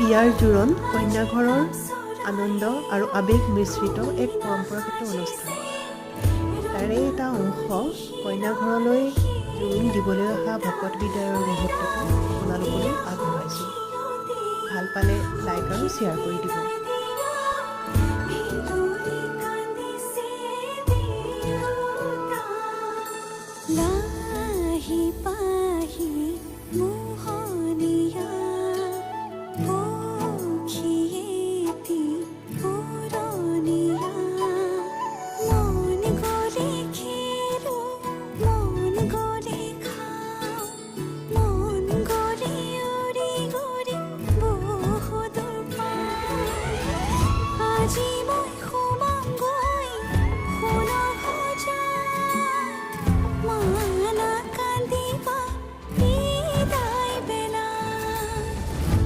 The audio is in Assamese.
বিয়াৰ জোৰোণ কন্যাঘৰৰ আনন্দ আৰু আৱেগ মিশ্ৰিত এক পৰম্পৰাগত অনুষ্ঠান। তাৰে এটা অংশ কন্যাঘৰলৈ জোৰোণ দিবলৈ অহা ভকত বিদায়ৰ মুহূৰ্তটো আপোনালোকলৈ আগবঢ়াইছোঁ। ভাল পালে লাইক আৰু শ্বেয়াৰ কৰি দিব। লাহি পাহি মোহনীয়া পক্ষীয়েতি পুৰণীয়া মন গ'লে খেলো মন গ'লে খাওঁ মন গ'লে উৰি গ'লে বহুদূৰ পাওঁ আজি